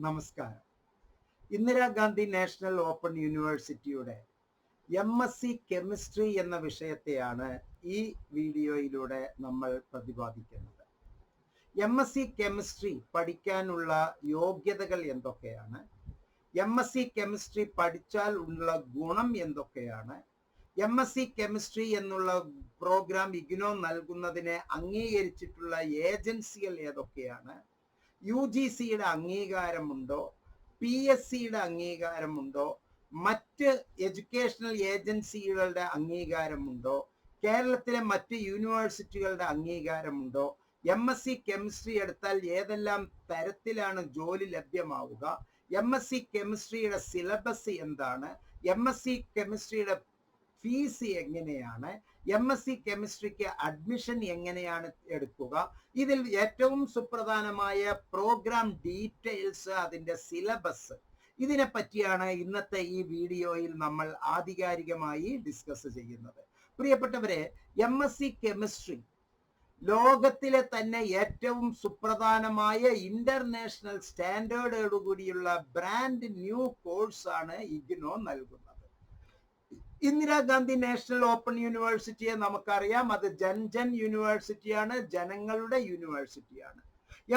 നമസ്കാരം. Indira Gandhi national open യൂണിവേഴ്സിറ്റിയുടെ MSc chemistry എന്ന വിഷയത്തെയാണ് ഈ വീഡിയോയിലൂടെ നമ്മൾ പ്രതിപാദിക്കുന്നത്. MSc കെമിസ്ട്രി പഠിക്കാനുള്ള യോഗ്യതകൾ എന്തൊക്കെയാണ്? MSc കെമിസ്ട്രി പഠിച്ചാൽ ഉള്ള ഗുണം എന്തൊക്കെയാണ്? MSc കെമിസ്ട്രി എന്നുള്ള പ്രോഗ്രാം ഇഗ്നോ നൽകുന്നതിനെ അംഗീകരിച്ചിട്ടുള്ള ഏജൻസികൾ ഏതൊക്കെയാണ്? UGCയുടെ അംഗീകാരമുണ്ടോ? PSCയുടെ അംഗീകാരമുണ്ടോ? മറ്റ് എഡ്യൂക്കേഷണൽ ഏജൻസികളുടെ അംഗീകാരമുണ്ടോ? കേരളത്തിലെ മറ്റ് യൂണിവേഴ്സിറ്റികളുടെ അംഗീകാരമുണ്ടോ? MSc കെമിസ്ട്രി എടുത്താൽ ഏതെല്ലാം തരത്തിലാണ് ജോലി ലഭ്യമാവുക? MSc കെമിസ്ട്രിയുടെ സിലബസ് എന്താണ്? MSc കെമിസ്ട്രിയുടെ ഫീസ് എങ്ങനെയാണ്? MSc കെമിസ്ട്രിക്ക് അഡ്മിഷൻ എങ്ങനെയാണ് എടുക്കുക? ഇതിൽ ഏറ്റവും സുപ്രധാനമായ പ്രോഗ്രാം ഡീറ്റെയിൽസ്, അതിൻ്റെ സിലബസ്, ഇതിനെ പറ്റിയാണ് ഇന്നത്തെ ഈ വീഡിയോയിൽ നമ്മൾ ആധികാരികമായി ഡിസ്കസ് ചെയ്യുന്നത്. പ്രിയപ്പെട്ടവരെ, MSc കെമിസ്ട്രി ലോകത്തിലെ തന്നെ ഏറ്റവും സുപ്രധാനമായ ഇന്റർനാഷണൽ സ്റ്റാൻഡേർഡോടുകൂടിയുള്ള ബ്രാൻഡ് ന്യൂ കോഴ്സാണ് ഇഗ്നോ നൽകുന്നത്. ഇന്ദിരാഗാന്ധി നാഷണൽ ഓപ്പൺ യൂണിവേഴ്സിറ്റിയെ നമുക്കറിയാം, അത് ജൻ യൂണിവേഴ്സിറ്റിയാണ്, ജനങ്ങളുടെ യൂണിവേഴ്സിറ്റിയാണ്.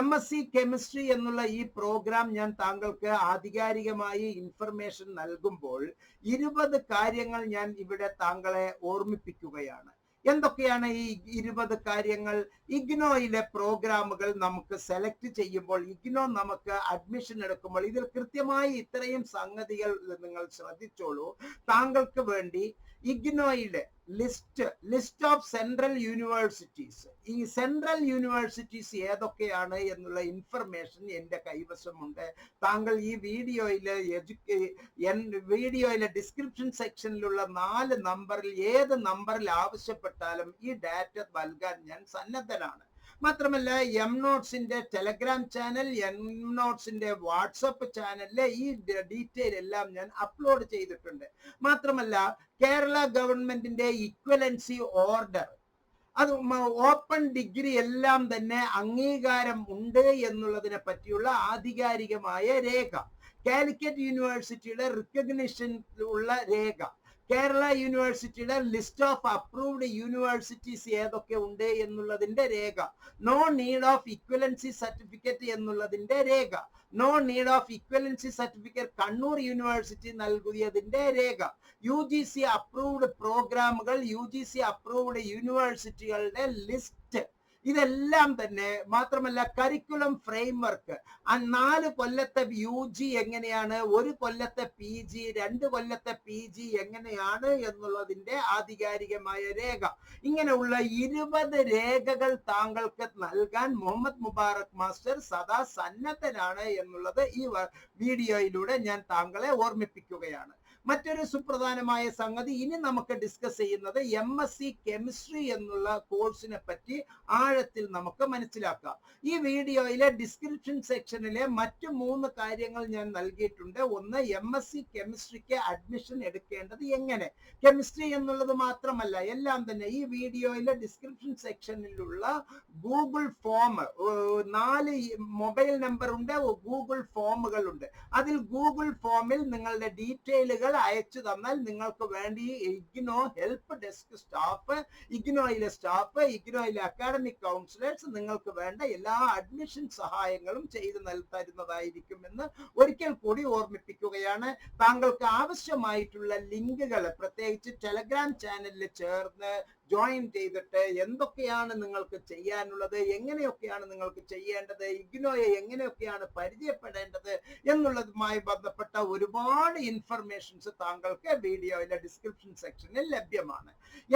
MSc കെമിസ്ട്രി എന്നുള്ള ഈ പ്രോഗ്രാം ഞാൻ താങ്കൾക്ക് ആധികാരികമായി ഇൻഫർമേഷൻ നൽകുമ്പോൾ 20 കാര്യങ്ങൾ ഞാൻ ഇവിടെ താങ്കളെ ഓർമ്മിപ്പിക്കുകയാണ്. എന്തൊക്കെയാണ് ഈ 20 കാര്യങ്ങൾ? ഇഗ്നോയിലെ പ്രോഗ്രാമുകൾ നമുക്ക് സെലക്ട് ചെയ്യുമ്പോൾ, ഇഗ്നോ നമുക്ക് അഡ്മിഷൻ എടുക്കുമ്പോൾ ഇതിൽ കൃത്യമായി ഇത്രയും സംഗതികൾ നിങ്ങൾ ശ്രദ്ധിച്ചോളൂ. താങ്കൾക്ക് വേണ്ടി ഇഗ്നോയിലെ ലിസ്റ്റ് ഓഫ് സെൻട്രൽ യൂണിവേഴ്സിറ്റീസ്, ഈ സെൻട്രൽ യൂണിവേഴ്സിറ്റീസ് ഏതൊക്കെയാണ് എന്നുള്ള ഇൻഫർമേഷൻ എൻ്റെ കൈവശമുണ്ട്. താങ്കൾ ഈ വീഡിയോയിലെ ഡിസ്ക്രിപ്ഷൻ സെക്ഷനിലുള്ള 4 നമ്പറിൽ ഏത് നമ്പറിൽ ആവശ്യപ്പെട്ടാലും ഈ ഡാറ്റ നൽകാൻ ഞാൻ സന്നദ്ധനാണ്. മാത്രമല്ല, എംനോട്സിന്റെ ടെലഗ്രാം ചാനൽ, എംനോട്സിന്റെ വാട്സപ്പ് ചാനലിലെ ഈ ഡീറ്റെയിൽ എല്ലാം ഞാൻ അപ്ലോഡ് ചെയ്തിട്ടുണ്ട്. മാത്രമല്ല, കേരള ഗവൺമെന്റിന്റെ ഇക്വലൻസി ഓർഡർ, അത് ഓപ്പൺ ഡിഗ്രി എല്ലാം തന്നെ അംഗീകാരം ഉണ്ട് എന്നുള്ളതിനെ പറ്റിയുള്ള ആധികാരികമായ രേഖ, കാലിക്കറ്റ് യൂണിവേഴ്സിറ്റിയുടെ റിക്കഗ്നിഷൻ ഉള്ള രേഖ, കേരള യൂണിവേഴ്സിറ്റിയുടെ ലിസ്റ്റ് ഓഫ് അപ്രൂവ്ഡ് യൂണിവേഴ്സിറ്റീസ് ഏതൊക്കെ ഉണ്ട് എന്നുള്ളതിന്റെ രേഖ, no need of equivalency certificate എന്നുള്ളതിന്റെ രേഖ, no need of equivalency certificate Kannur university നൽകിയതിന്റെ രേഖ, UGC അപ്രൂവ്ഡ് പ്രോഗ്രാമുകൾ, UGC അപ്രൂവ്ഡ് യൂണിവേഴ്സിറ്റികളുടെ ലിസ്റ്റ്, ഇതെല്ലാം തന്നെ. മാത്രമല്ല, കരിക്കുലം ഫ്രെയിംവർക്ക്, 4 കൊല്ലത്തെ UG എങ്ങനെയാണ്, 1 കൊല്ലത്തെ PG, 2 കൊല്ലത്തെ PG എങ്ങനെയാണ് എന്നുള്ളതിന്റെ ആധികാരികമായ രേഖ, ഇങ്ങനെയുള്ള 20 രേഖകൾ താങ്കൾക്ക് നൽകാൻ മുഹമ്മദ് മുബാറക് മാസ്റ്റർ സദാ സന്നദ്ധനാണ് എന്നുള്ളത് ഈ വീഡിയോയിലൂടെ ഞാൻ താങ്കളെ ഓർമ്മിപ്പിക്കുകയാണ്. മറ്റൊരു സുപ്രധാനമായ സംഗതി ഇനി നമുക്ക് ഡിസ്കസ് ചെയ്യുന്നത് MSc കെമിസ്ട്രി എന്നുള്ള കോഴ്സിനെ പറ്റി ആഴത്തിൽ നമുക്ക് മനസ്സിലാക്കാം. ഈ വീഡിയോയിലെ ഡിസ്ക്രിപ്ഷൻ സെക്ഷനിലെ മറ്റു 3 കാര്യങ്ങൾ ഞാൻ നൽകിയിട്ടുണ്ട്. ഒന്ന്, MSc കെമിസ്ട്രിക്ക് അഡ്മിഷൻ എടുക്കേണ്ടത് എങ്ങനെ. കെമിസ്ട്രി എന്നുള്ളത് മാത്രമല്ല, എല്ലാം തന്നെ ഈ വീഡിയോയിലെ ഡിസ്ക്രിപ്ഷൻ സെക്ഷനിലുള്ള ഗൂഗിൾ ഫോം, 4 മൊബൈൽ നമ്പർ ഉണ്ട്, ഗൂഗിൾ ഫോമുകളുണ്ട്. അതിൽ ഗൂഗിൾ ഫോമിൽ നിങ്ങളുടെ ഡീറ്റെയിലുകൾ അയച്ചു തന്നാൽ നിങ്ങൾക്ക് വേണ്ടി ഇഗ്നോ ഹെൽപ്പ് ഡെസ്ക് സ്റ്റാഫ്, ഇഗ്നോയിലെ സ്റ്റാഫ്, ഇഗ്നോയിലെ അക്കാഡമിക് കൗൺസിലേഴ്സ് നിങ്ങൾക്ക് വേണ്ട എല്ലാ അഡ്മിഷൻ സഹായങ്ങളും ചെയ്തു തരുന്നതായിരിക്കുമെന്ന് ഒരിക്കൽ കൂടി ഓർമ്മിപ്പിക്കുകയാണ്. താങ്കൾക്ക് ആവശ്യമായിട്ടുള്ള ലിങ്കുകൾ പ്രത്യേകിച്ച് ടെലഗ്രാം ചാനലിൽ ചേർന്ന് ജോയിൻ ചെയ്തിട്ട് എന്തൊക്കെയാണ് നിങ്ങൾക്ക് ചെയ്യാനുള്ളത്, എങ്ങനെയൊക്കെയാണ് നിങ്ങൾക്ക് ചെയ്യേണ്ടത്, ഇഗ്നോയെ എങ്ങനെയൊക്കെയാണ് പരിചയപ്പെടേണ്ടത് എന്നുള്ളതുമായി ബന്ധപ്പെട്ട ഒരുപാട് ഇൻഫർമേഷൻസ് താങ്കൾക്ക് വീഡിയോയിലെ ഡിസ്ക്രിപ്ഷൻ സെക്ഷനിൽ ലഭ്യമാണ്.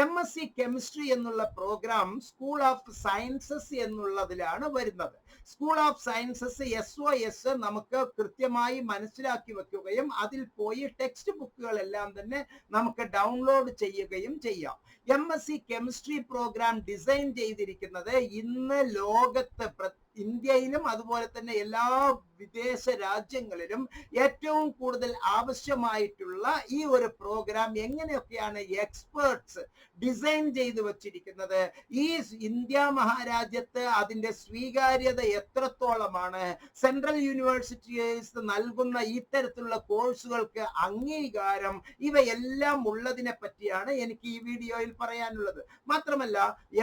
MSc കെമിസ്ട്രി എന്നുള്ള പ്രോഗ്രാം സ്കൂൾ ഓഫ് സയൻസസ് എന്നുള്ളതിലാണ് വരുന്നത്. സ്കൂൾ ഓഫ് സയൻസസ് SOS നമുക്ക് കൃത്യമായി മനസ്സിലാക്കി വെക്കുകയും അതിൽ പോയി ടെക്സ്റ്റ് ബുക്കുകളെല്ലാം തന്നെ നമുക്ക് ഡൗൺലോഡ് ചെയ്യുകയും ചെയ്യാം. MSc കെമിസ്ട്രി പ്രോഗ്രാം ഡിസൈൻ ചെയ്തിരിക്കുന്നത് ഇന്ന് ലോകത്ത് ഇന്ത്യയിലും അതുപോലെ തന്നെ എല്ലാ വിദേശ രാജ്യങ്ങളിലും ഏറ്റവും കൂടുതൽ ആവശ്യമായിട്ടുള്ള ഈ ഒരു പ്രോഗ്രാം എങ്ങനെയൊക്കെയാണ് എക്സ്പേർട്സ് ഡിസൈൻ ചെയ്തു വച്ചിരിക്കുന്നത്, ഈ ഇന്ത്യ മഹാരാജ്യത്ത് അതിന്റെ സ്വീകാര്യത എത്രത്തോളമാണ്, സെൻട്രൽ യൂണിവേഴ്സിറ്റീസ് നൽകുന്ന ഇത്തരത്തിലുള്ള കോഴ്സുകൾക്ക് അംഗീകാരം, ഇവയെല്ലാം ഉള്ളതിനെ പറ്റിയാണ് എനിക്ക് ഈ വീഡിയോയിൽ പറയാനുള്ളത്. മാത്രമല്ല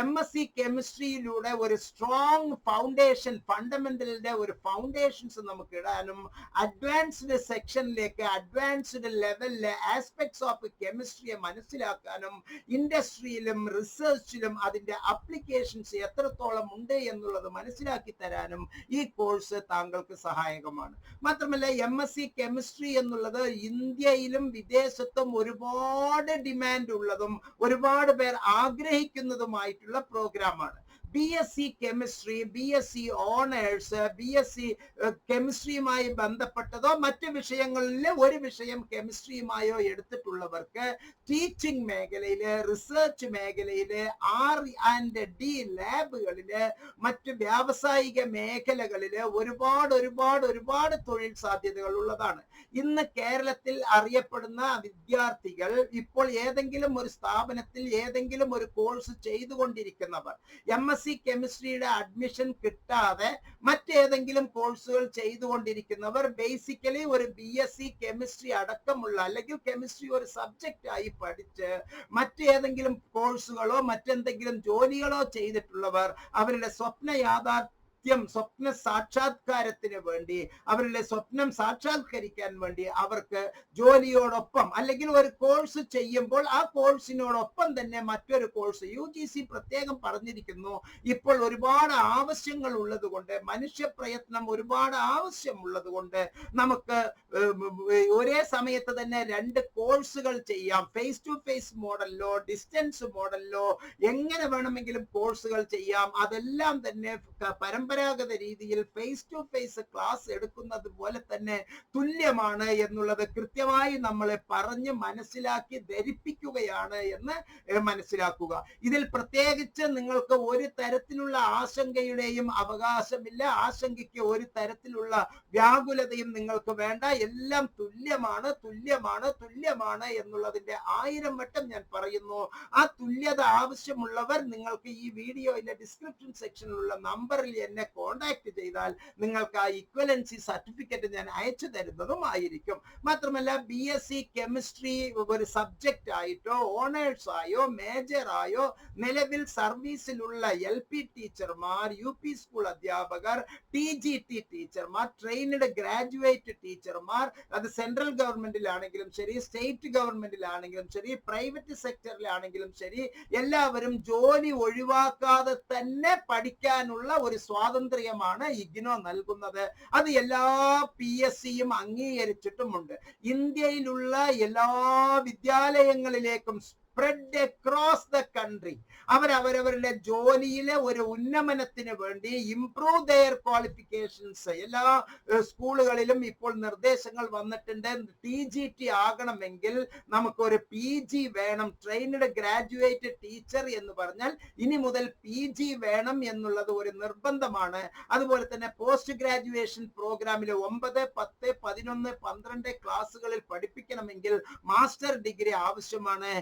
MSc കെമിസ്ട്രിയിലൂടെ ഒരു സ്ട്രോങ് ഫൗണ്ടേഷൻ, ഫണ്ടമെന്റലിന്റെ ഒരു ഫൗണ്ടേഷൻസ് നമുക്ക് ഇടാനും അഡ്വാൻസ്ഡ് സെക്ഷനിലേക്ക് അഡ്വാൻസ്ഡ് ലെവലിലെ ആസ്പെക്ട്സ് ഓഫ് കെമിസ്ട്രിയെ മനസ്സിലാക്കാനും ഇൻഡസ്ട്രിയിലും റിസർച്ചിലും അതിന്റെ അപ്ലിക്കേഷൻസ് എത്രത്തോളം ഉണ്ട് എന്നുള്ളത് മനസ്സിലാക്കി തരാനും ഈ കോഴ്സ് താങ്കൾക്ക് സഹായകമാണ്. മാത്രമല്ല MSc കെമിസ്ട്രി എന്നുള്ളത് ഇന്ത്യയിലും വിദേശത്തും ഒരുപാട് ഡിമാൻഡ് ഉള്ളതും ഒരുപാട് പേർ ആഗ്രഹിക്കുന്നതുമായിട്ടുള്ള പ്രോഗ്രാമാണ്. BSc chemistry, BSc honours, BSc കെമിസ്ട്രിയുമായി ബന്ധപ്പെട്ടതോ മറ്റ് വിഷയങ്ങളിലെ ഒരു വിഷയം കെമിസ്ട്രിയുമായോ എടുത്തിട്ടുള്ളവർക്ക് ടീച്ചിങ് മേഖലയില്, റിസർച്ച് മേഖലയില്, R&D ലാബുകളില്, മറ്റ് വ്യാവസായിക മേഖലകളില് ഒരുപാട് തൊഴിൽ സാധ്യതകൾ ഉള്ളതാണ്. ഇന്ന് കേരളത്തിൽ അറിയപ്പെടുന്ന വിദ്യാർത്ഥികൾ ഇപ്പോൾ ഏതെങ്കിലും ഒരു സ്ഥാപനത്തിൽ ഏതെങ്കിലും ഒരു കോഴ്സ് ചെയ്തുകൊണ്ടിരിക്കുന്നവർ MSc കെമിസ്ട്രിയുടെ അഡ്മിഷൻ കിട്ടാതെ മറ്റേതെങ്കിലും കോഴ്സുകൾ ചെയ്തുകൊണ്ടിരിക്കുന്നവർ ബേസിക്കലി ഒരു BSc കെമിസ്ട്രി അടക്കമുള്ള അല്ലെങ്കിൽ കെമിസ്ട്രി ഒരു സബ്ജക്റ്റ് ആയി പഠിച്ച് മറ്റേതെങ്കിലും കോഴ്സുകളോ മറ്റെന്തെങ്കിലും ജോലികളോ ചെയ്തിട്ടുള്ളവർ അവരുടെ സ്വപ്ന സാക്ഷാത്കാരത്തിന് വേണ്ടി, അവരുടെ സ്വപ്നം സാക്ഷാത്കരിക്കാൻ വേണ്ടി അവർക്ക് ജോലിയോടൊപ്പം അല്ലെങ്കിൽ ഒരു കോഴ്സ് ചെയ്യുമ്പോൾ ആ കോഴ്സിനോടൊപ്പം തന്നെ മറ്റൊരു കോഴ്സ്, UGC പ്രത്യേകം പറഞ്ഞിരിക്കുന്നു, ഇപ്പോൾ ഒരുപാട് ആവശ്യങ്ങൾ ഉള്ളത് കൊണ്ട്, മനുഷ്യ പ്രയത്നം ഒരുപാട് ആവശ്യമുള്ളത് കൊണ്ട് നമുക്ക് ഒരേ സമയത്ത് തന്നെ 2 കോഴ്സുകൾ ചെയ്യാം. ഫേസ് ടു ഫേസ് മോഡലിലോ ഡിസ്റ്റൻസ് മോഡലിലോ എങ്ങനെ വേണമെങ്കിലും കോഴ്സുകൾ ചെയ്യാം. അതെല്ലാം തന്നെ പരമ്പരാഗത രീതിയിൽ ഫേസ് ടു ഫേസ് ക്ലാസ് എടുക്കുന്നത് പോലെ തന്നെ തുല്യമാണ് എന്നുള്ളത് കൃത്യമായി നമ്മളെ പറഞ്ഞ് മനസ്സിലാക്കി ധരിപ്പിക്കുകയാണ് എന്ന് മനസ്സിലാക്കുക. ഇതിൽ പ്രത്യേകിച്ച് നിങ്ങൾക്ക് ഒരു തരത്തിലുള്ള ആശങ്കയുടെയും അവകാശമില്ല. ആശങ്കയ്ക്ക് ഒരു തരത്തിലുള്ള വ്യാകുലതയും നിങ്ങൾക്ക് വേണ്ട. എല്ലാം തുല്യമാണ് എന്നുള്ളതിന്റെ 1000 വട്ടം ഞാൻ പറയുന്നു. ആ തുല്യത ആവശ്യമുള്ളവർ നിങ്ങൾക്ക് ഈ വീഡിയോയിലെ ഡിസ്ക്രിപ്ഷൻ സെക്ഷനിലുള്ള നമ്പറിൽ എന്നെ കോണ്ടാക്ട് ചെയ്താൽ നിങ്ങൾക്ക് ആ ഇക്വലൻസി സർട്ടിഫിക്കറ്റ് ഞാൻ അയച്ചു തരുന്നതുമായിരിക്കും. മാത്രമല്ല BSc കെമിസ്ട്രി ഒരു സബ്ജക്റ്റ് ആയിട്ടോ ഓണേഴ്സ് ആയോ മേജർ ആയോ നിലവിൽ സർവീസിലുള്ള LP ടീച്ചർമാർ, UP സ്കൂൾ അധ്യാപകർ, TGT ടീച്ചർമാർ, ട്രെയിൻഡ് ഗ്രാജുവേറ്റ് ടീച്ചർമാർ, അത് സെൻട്രൽ ഗവൺമെന്റിലാണെങ്കിലും ശരി, സ്റ്റേറ്റ് ഗവൺമെന്റിലാണെങ്കിലും ശരി, പ്രൈവറ്റ് സെക്ടറിലാണെങ്കിലും ശരി, എല്ലാവരും ജോലി ഒഴിവാക്കാതെ തന്നെ പഠിക്കാനുള്ള ഒരു സ്വാതന്ത്ര്യമാണ് IGNOU നൽകുന്നത്. അത് എല്ലാ PSCയും അംഗീകരിച്ചിട്ടുമുണ്ട്. ഇന്ത്യയിലുള്ള എല്ലാ വിദ്യാലയങ്ങളിലേക്കും സ്പ്രെഡ് അക്രോസ് ദ കൺട്രി അവരവരുടെ ജോലിയിലെ ഒരു ഉന്നമനത്തിന് വേണ്ടി ഇംപ്രൂവ് ദെയർ ക്വാളിഫിക്കേഷൻസ് എല്ലാ സ്കൂളുകളിലും ഇപ്പോൾ നിർദ്ദേശങ്ങൾ വന്നിട്ടുണ്ട്. TGT ആകണമെങ്കിൽ നമുക്കൊരു PG വേണം. ട്രെയിൻഡ് ഗ്രാജുവേറ്റ് ടീച്ചർ എന്ന് പറഞ്ഞാൽ ഇനി മുതൽ PG വേണം എന്നുള്ളത് ഒരു നിർബന്ധമാണ്. അതുപോലെ തന്നെ പോസ്റ്റ് ഗ്രാജുവേഷൻ പ്രോഗ്രാമിൽ 9, 10, 11, 12 ക്ലാസ്സുകളിൽ പഠിപ്പിക്കണമെങ്കിൽ മാസ്റ്റർ ഡിഗ്രി ആവശ്യമാണ്.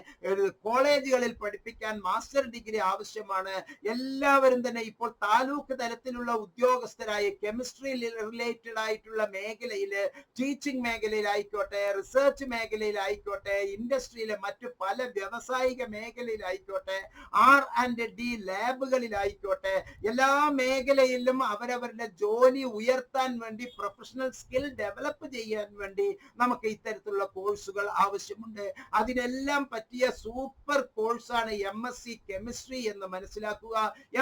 കോളേജുകളിൽ പഠിപ്പിക്കാൻ മാസ്റ്റർ ഡിഗ്രി ആവശ്യമാണ്. എല്ലാവരും തന്നെ ഇപ്പോൾ താലൂക്ക് തലത്തിലുള്ള ഉദ്യോഗസ്ഥരായി കെമിസ്ട്രി റിലേറ്റഡ് ആയിട്ടുള്ള മേഖലയില്, ടീച്ചിങ് മേഖലയിലായിക്കോട്ടെ, റിസർച്ച് മേഖലയിലായിക്കോട്ടെ, ഇൻഡസ്ട്രിയിലെ മറ്റു പല വ്യാവസായിക മേഖലയിലായിക്കോട്ടെ, R&D ലാബുകളിലായിക്കോട്ടെ, എല്ലാ മേഖലയിലും അവരവരുടെ ജോലി ഉയർത്താൻ വേണ്ടി, പ്രൊഫഷണൽ സ്കിൽ ഡെവലപ്പ് ചെയ്യാൻ വേണ്ടി നമുക്ക് ഇത്തരത്തിലുള്ള കോഴ്സുകൾ ആവശ്യമുണ്ട്. അതിനെല്ലാം പറ്റിയ സൂപ്പർ കോഴ്സാണ് MSc കെമിസ്ട്രി എന്ന് മനസ്സിലാക്കുക.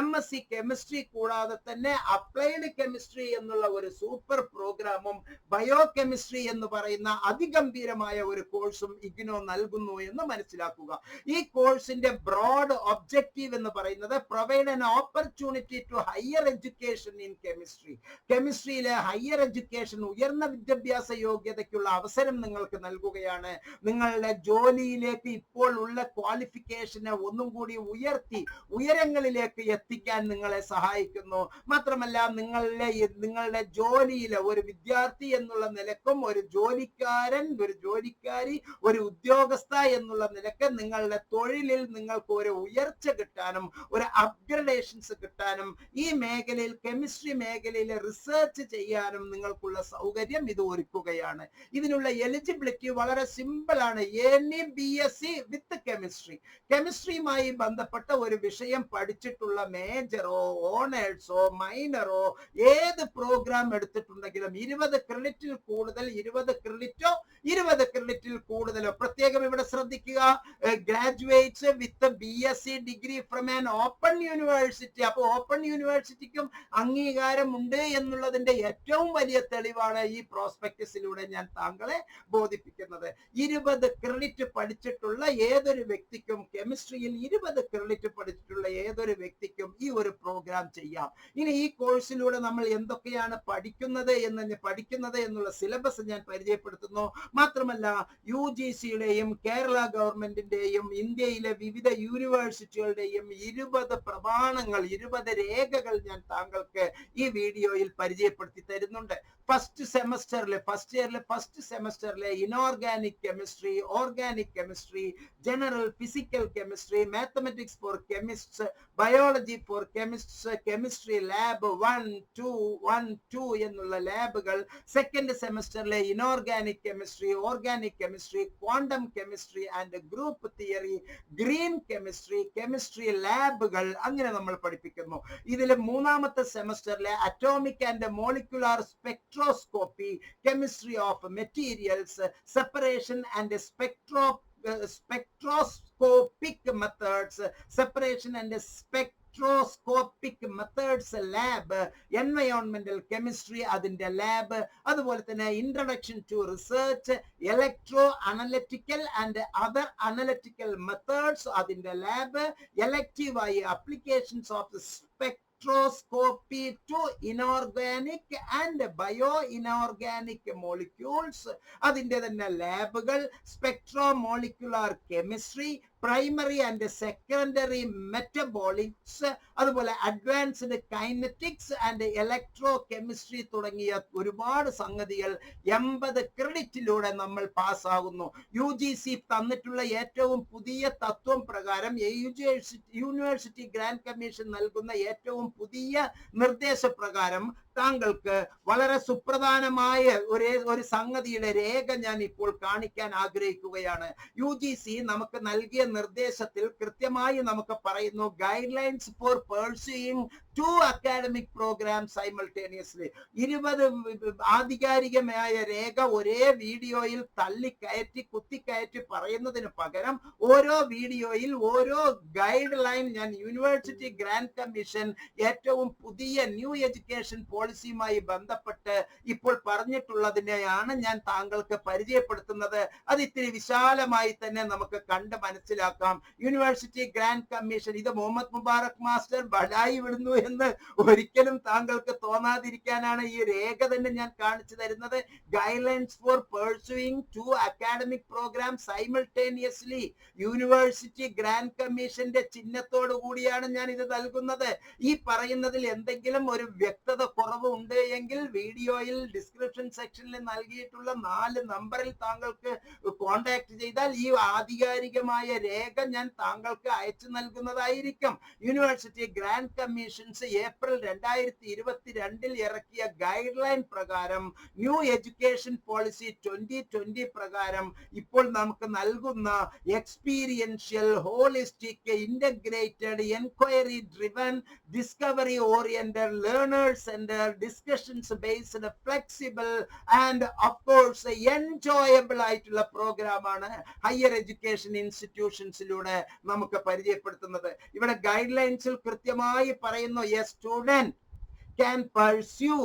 MSc കെമിസ്ട്രി കൂടാതെ തന്നെ അപ്ലൈഡ് കെമിസ്ട്രി എന്നുള്ള ഒരു സൂപ്പർ പ്രോഗ്രാമും ബയോ കെമിസ്ട്രി എന്ന് പറയുന്ന അതിഗംഭീരമായ ഒരു കോഴ്സും IGNOU നൽകുന്നു എന്ന് മനസ്സിലാക്കുക. ഈ കോഴ്സിന്റെ ബ്രോഡ് ഒബ്ജക്റ്റീവ് എന്ന് പറയുന്നത് provide an opportunity to higher education in chemistry. കെമിസ്ട്രിയിലെ ഹയർ എഡ്യൂക്കേഷൻ, ഉയർന്ന വിദ്യാഭ്യാസ യോഗ്യതയ്ക്കുള്ള അവസരം നിങ്ങൾക്ക് നൽകുകയാണ്. നിങ്ങളുടെ ജോലിയിലേക്ക് ഇപ്പോൾ ഉള്ള നിങ്ങളുടെ ക്വാളിഫിക്കേഷനെ ഒന്നും കൂടി ഉയർത്തി ഉയരങ്ങളിലേക്ക് എത്തിക്കാൻ നിങ്ങളെ സഹായിക്കുന്നു. മാത്രമല്ല നിങ്ങളുടെ ജോലിയിലെ ഒരു വിദ്യാർത്ഥി എന്നുള്ള നിലക്കും ഒരു ജോലിക്കാരൻ, ഒരു ജോലിക്കാരി, ഒരു ഉദ്യോഗസ്ഥ എന്നുള്ള നിലക്ക് നിങ്ങളുടെ തൊഴിലിൽ നിങ്ങൾക്ക് ഒരു ഉയർച്ച കിട്ടാനും ഒരു അപ്ഗ്രഡേഷൻസ് കിട്ടാനും ഈ മേഖലയിൽ കെമിസ്ട്രി മേഖലയിൽ റിസർച്ച് ചെയ്യാനും നിങ്ങൾക്കുള്ള സൗകര്യം ഇത് ഒരുക്കുകയാണ്. ഇതിനുള്ള എലിജിബിലിറ്റി വളരെ സിമ്പിൾ ആണ്. എനി BSc വിത്ത് കെമിസ്ട്രി, കെമിസ്ട്രിയുമായി ബന്ധപ്പെട്ട ഒരു വിഷയം പഠിച്ചിട്ടുള്ള മേജറോ ഓണേഴ്സോ മൈനറോ ഏത് പ്രോഗ്രാം എടുത്തിട്ടുണ്ടെങ്കിലും 20 ക്രെഡിറ്റിൽ കൂടുതൽ, 20 ക്രെഡിറ്റോ 20 ക്രെഡിറ്റിൽ കൂടുതലോ, പ്രത്യേകം ഇവിടെ ശ്രദ്ധിക്കുക, graduates with BSc degree from an open university. അപ്പൊ ഓപ്പൺ യൂണിവേഴ്സിറ്റിക്കും അംഗീകാരമുണ്ട് എന്നുള്ളതിന്റെ ഏറ്റവും വലിയ തെളിവാണ് ഈ പ്രോസ്പെക്ടസിലൂടെ ഞാൻ താങ്കളെ ബോധിപ്പിക്കുന്നത്. 20 ക്രെഡിറ്റ് പഠിച്ചിട്ടുള്ള ഏതൊരു വ്യക്തിക്കും, കെമിസ്ട്രിയിൽ 20 ക്രെഡിറ്റ് പഠിച്ചിട്ടുള്ള ഏതൊരു വ്യക്തിക്കും ഈ ഒരു പ്രോഗ്രാം ചെയ്യാം. ഇനി ഈ കോഴ്സിലൂടെ നമ്മൾ എന്തൊക്കെയാണ് പഠിക്കുന്നത് എന്നുള്ള സിലബസ് ഞാൻ പരിചയപ്പെടുത്തുന്നു. മാത്രമല്ല UGCയുടെയും കേരള ഗവൺമെന്റിന്റെയും ഇന്ത്യയിലെ വിവിധ യൂണിവേഴ്സിറ്റികളുടെയും 20 പ്രമാണങ്ങൾ, 20 രേഖകൾ ഞാൻ താങ്കൾക്ക് ഈ വീഡിയോയിൽ പരിചയപ്പെടുത്തി തരുന്നുണ്ട്. ഫസ്റ്റ് സെമസ്റ്ററിലെ inorganic chemistry, organic chemistry, general physical chemistry, mathematics for chemists, biology for chemists, chemistry lab 1, 2 എന്നുള്ള ലാബുകൾ. സെക്കൻഡ് സെമസ്റ്ററിലെ inorganic chemistry, organic chemistry, quantum chemistry and group theory, green chemistry, chemistry ലാബുകൾ, അങ്ങനെ നമ്മൾ പഠിപ്പിക്കുന്നു. ഇതിൽ മൂന്നാമത്തെ സെമസ്റ്ററിലെ atomic and molecular spectroscopy, chemistry of materials, separation and spectroscopic methods, separation and spectroscopic methods lab, environmental chemistry അതിന്റെ lab, അതുപോലെ തന്നെ introduction to research, electroanalytical and other analytical methods അതിന്റെ ലാബ്, എലക്റ്റീവായി applications of spectroscopy to inorganic and bio-inorganic molecules അതിന്റെ തന്നെ ലാബുകൾ, supramolecular chemistry, primary and secondary metabolics, അതുപോലെ advanced kinetics and electrochemistry തുടങ്ങിയ ഒരുപാട് സംഗതികൾ 80 ക്രെഡിറ്റിലൂടെ നമ്മൾ പാസ്സാകുന്നു. UGC തന്നിട്ടുള്ള ഏറ്റവും പുതിയ തത്വം പ്രകാരം യൂണിവേഴ്സിറ്റി ഗ്രാൻഡ് കമ്മീഷൻ നൽകുന്ന ഏറ്റവും പുതിയ നിർദ്ദേശപ്രകാരം താങ്കൾക്ക് വളരെ സുപ്രധാനമായ ഒരു സംഗതിയുടെ രേഖ ഞാൻ ഇപ്പോൾ കാണിക്കാൻ ആഗ്രഹിക്കുകയാണ്. UGC നമുക്ക് നൽകിയ നിർദ്ദേശത്തിൽ കൃത്യമായി നമുക്ക് പറയുന്നു, guidelines for pursuing 2 academic programme simultaneously. 20 ആധികാരികമായ രേഖ ഒരേ വീഡിയോയിൽ കുത്തിക്കയറ്റി പറയുന്നതിന് പകരം ഓരോ വീഡിയോയിൽ ഓരോ ഗൈഡ് ലൈൻ ഞാൻ യൂണിവേഴ്സിറ്റി ഗ്രാൻഡ് കമ്മീഷൻ ഏറ്റവും പുതിയ ന്യൂ എഡ്യൂക്കേഷൻ പോളിസിയുമായി ബന്ധപ്പെട്ട് ഇപ്പോൾ പറഞ്ഞിട്ടുള്ളതിനെയാണ് ഞാൻ താങ്കൾക്ക് പരിചയപ്പെടുത്തുന്നത്. അത് ഇത്തിരി വിശാലമായി തന്നെ നമുക്ക് കണ്ട് മനസ്സിലാക്കാം. യൂണിവേഴ്സിറ്റി ഗ്രാൻഡ് കമ്മീഷൻ, ഇത് മുഹമ്മദ് മുബാറക് മാസ്റ്റർ ബഡായി വിടുന്നു എന്ന് ഒരിക്കലും താങ്കൾക്ക് തോന്നാതിരിക്കാനാണ് ഈ രേഖ തന്നെ ഞാൻ കാണിച്ചു തരുന്നത്. Guidelines for pursuing 2 academic programme simultaneously, university grant കമ്മീഷന്റെ ചിഹ്നത്തോടു കൂടിയാണ് ഞാൻ ഇത് നൽകുന്നത്. ഈ പറയുന്നതിൽ എന്തെങ്കിലും ഒരു വ്യക്തത കുറവ് ഉണ്ട് എങ്കിൽ വീഡിയോയിൽ ഡിസ്ക്രിപ്ഷൻ സെക്ഷനിൽ നൽകിയിട്ടുള്ള 4 നമ്പറിൽ താങ്കൾക്ക് കോൺടാക്ട് ചെയ്താൽ ഈ ആധികാരികമായ രേഖ ഞാൻ താങ്കൾക്ക് അയച്ചു നൽകുന്നതായിരിക്കും. യൂണിവേഴ്സിറ്റി ഗ്രാൻഡ് കമ്മീഷൻസ് ഏപ്രിൽ 2022 ഇറക്കിയ ഗൈഡ് ലൈൻ പ്രകാരം ന്യൂ എഡ്യൂക്കേഷൻ പോളിസി 2020 പ്രകാരം ഇപ്പോൾ നമുക്ക് നൽകുന്ന experiential, holistic, integrated, enquiry driven, discovery oriented, learners centre, discussions based, flexible and of course enjoyable ആയിട്ടുള്ള പ്രോഗ്രാമാണ് ഹയർ എഡ്യൂക്കേഷൻ ഇൻസ്റ്റിറ്റ്യൂഷൻസിലൂടെ നമുക്ക് പരിചയപ്പെടുത്തുന്നത്. ഇവിടെ ഗൈഡ് ലൈൻസിൽ കൃത്യമായി പറയുന്നു, A student can pursue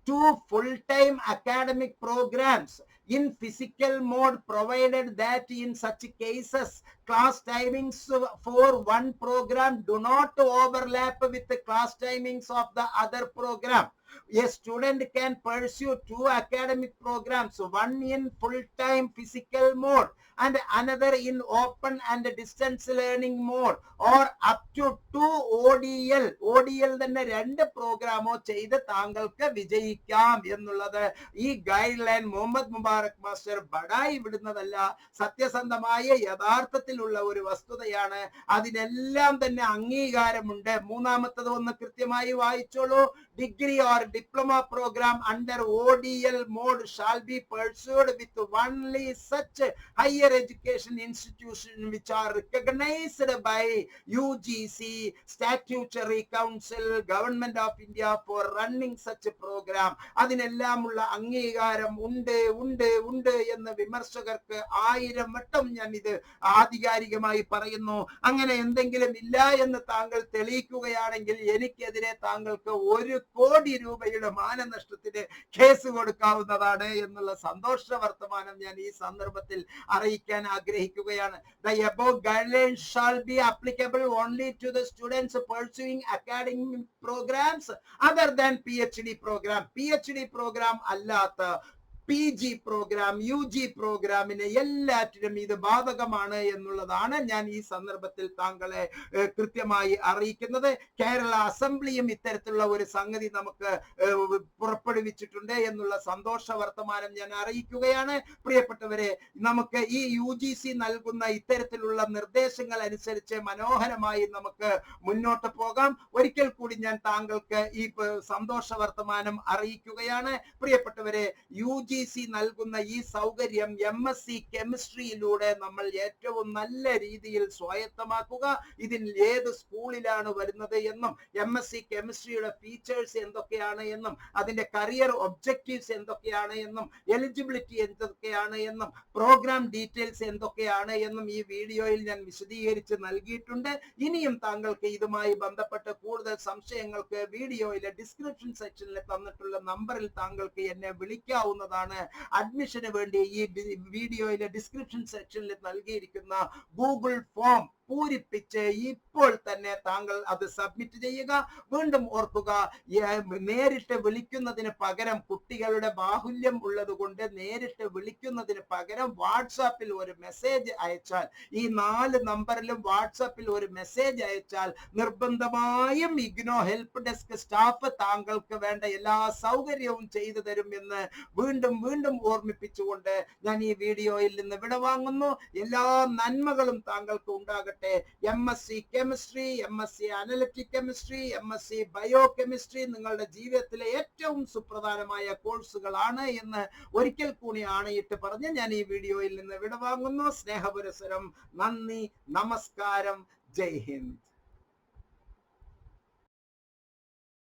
2 full-time academic programs in physical mode provided that in such cases class timings for one program do not overlap with the class timings of the other program. A student can pursue 2 academic programs, one in full-time physical mode and another in open and distance learning mode, or up to 2 ODL. ODL തന്നെ 2 പ്രോഗ്രാമോ ചെയ്ത് താങ്കൾക്ക് വിജയിക്കാം എന്നുള്ളത് ഈ guideline Muhammad Mubarak master ബടായി വിടുന്നതല്ല, സത്യസന്ധമായ യഥാർത്ഥത്തിലുള്ള ഒരു വസ്തുതയാണ്. അതിനെല്ലാം തന്നെ അംഗീകാരമുണ്ട്. മൂന്നാമത്തത് ഒന്ന് കൃത്യമായി വായിച്ചോളൂ. Degree or diploma programme under ODL mode shall be pursued with only such higher education institution which are recognized by UGC, Statutory Council, Government of India for running such a program. അതിനെല്ലാമുള്ള അംഗീകാരം ഉണ്ട് ഉണ്ട് ഉണ്ട് എന്ന് വിമർശകർക്ക് 1000 വട്ടം ഞാൻ ഇത് ആധികാരികമായി പറയുന്നു. അങ്ങനെ എന്തെങ്കിലും ഇല്ല എന്ന് താങ്കൾ തെളിയിക്കുകയാണെങ്കിൽ എനിക്കെതിരെ താങ്കൾക്ക് 1 കോടി രൂപയുടെ മാനനഷ്ടത്തിന് കേസ് കൊടുക്കാവുന്നതാണ് എന്നുള്ള സന്തോഷ വർത്തമാനം ഞാൻ ഈ സന്ദർഭത്തിൽ അറിയിക്കാൻ ആഗ്രഹിക്കുകയാണ്. The above guidelines shall be applicable only to the students pursuing academic programs other than PhD program. PhD program അല്ലാത്ത PG പ്രോഗ്രാം, UG പ്രോഗ്രാമിന് എല്ലാറ്റിനും ഇത് ബാധകമാണ് എന്നുള്ളതാണ് ഞാൻ ഈ സന്ദർഭത്തിൽ താങ്കളെ കൃത്യമായി അറിയിക്കുന്നത്. കേരള അസംബ്ലിയും ഇത്തരത്തിലുള്ള ഒരു സംഗതി നമുക്ക് പുറപ്പെടുവിച്ചിട്ടുണ്ട് എന്നുള്ള സന്തോഷ വർത്തമാനം ഞാൻ അറിയിക്കുകയാണ്. പ്രിയപ്പെട്ടവരെ, നമുക്ക് ഈ UGC നൽകുന്ന ഇത്തരത്തിലുള്ള നിർദ്ദേശങ്ങൾ അനുസരിച്ച് മനോഹരമായി നമുക്ക് മുന്നോട്ട് പോകാം. ഒരിക്കൽ കൂടി ഞാൻ താങ്കൾക്ക് ഈ സന്തോഷ വർത്തമാനം അറിയിക്കുകയാണ്. പ്രിയപ്പെട്ടവരെ, UGC നൽകുന്ന ഈ സൗകര്യം MSc കെമിസ്ട്രിയിലൂടെ നമ്മൾ ഏറ്റവും നല്ല രീതിയിൽ സ്വായത്തമാക്കുക. ഇതിൽ ഏത് സ്കൂളിലാണ് വരുന്നത് എന്നും MSc കെമിസ്ട്രിയുടെ ഫീച്ചേഴ്സ് എന്തൊക്കെയാണ് എന്നും അതിന്റെ കരിയർ ഒബ്ജക്റ്റീവ്സ് എന്തൊക്കെയാണ് എന്നും എലിജിബിലിറ്റി എന്തൊക്കെയാണ് എന്നും പ്രോഗ്രാം ഡീറ്റെയിൽസ് എന്തൊക്കെയാണ് എന്നും ഈ വീഡിയോയിൽ ഞാൻ വിശദീകരിച്ച് നൽകിയിട്ടുണ്ട്. ഇനിയും താങ്കൾക്ക് ഇതുമായി ബന്ധപ്പെട്ട് കൂടുതൽ സംശയങ്ങൾക്ക് വീഡിയോയിലെ ഡിസ്ക്രിപ്ഷൻ സെക്ഷനിൽ തന്നിട്ടുള്ള നമ്പറിൽ താങ്കൾക്ക് എന്നെ വിളിക്കാവുന്നതാണ്. അഡ്മിഷന് വേണ്ടി ഈ വീഡിയോയിലെ ഡിസ്ക്രിപ്ഷൻ സെക്ഷനിൽ നൽകിയിരിക്കുന്ന ഗൂഗിൾ ഫോം പൂരിപ്പിച്ച് ഇപ്പോൾ തന്നെ താങ്കൾ അത് സബ്മിറ്റ് ചെയ്യുക. വീണ്ടും ഓർക്കുക, നേരിട്ട് വിളിക്കുന്നതിന് പകരം കുട്ടികളുടെ ബാഹുല്യം ഉള്ളത് കൊണ്ട് നേരിട്ട് വിളിക്കുന്നതിന് പകരം വാട്സാപ്പിൽ ഒരു മെസ്സേജ് അയച്ചാൽ, ഈ 4 നമ്പറിലും വാട്സാപ്പിൽ ഒരു മെസ്സേജ് അയച്ചാൽ നിർബന്ധമായും ഇഗ്നോ ഹെൽപ്പ് ഡെസ്ക് സ്റ്റാഫ് താങ്കൾക്ക് വേണ്ട എല്ലാ സൗകര്യവും ചെയ്തു തരും എന്ന് വീണ്ടും വീണ്ടും ഓർമ്മിപ്പിച്ചുകൊണ്ട് ഞാൻ ഈ വീഡിയോയിൽ നിന്ന് വിടവാങ്ങുന്നു. എല്ലാ നന്മകളും താങ്കൾക്ക് ഉണ്ടാകട്ടെ. MSc chemistry, MSc analytic chemistry, MSc bio chemistry നിങ്ങളുടെ ജീവിതത്തിലെ ഏറ്റവും സുപ്രധാനമായ കോഴ്സുകളാണ് എന്ന് ഒരിക്കൽ കൂടി ആണയിട്ട് പറഞ്ഞ് ഞാൻ ഈ വീഡിയോയിൽ നിന്ന് വിടവാങ്ങുന്നു. സ്നേഹപുരസരം, നന്ദി, നമസ്കാരം, ജയ് ഹിന്ദ്.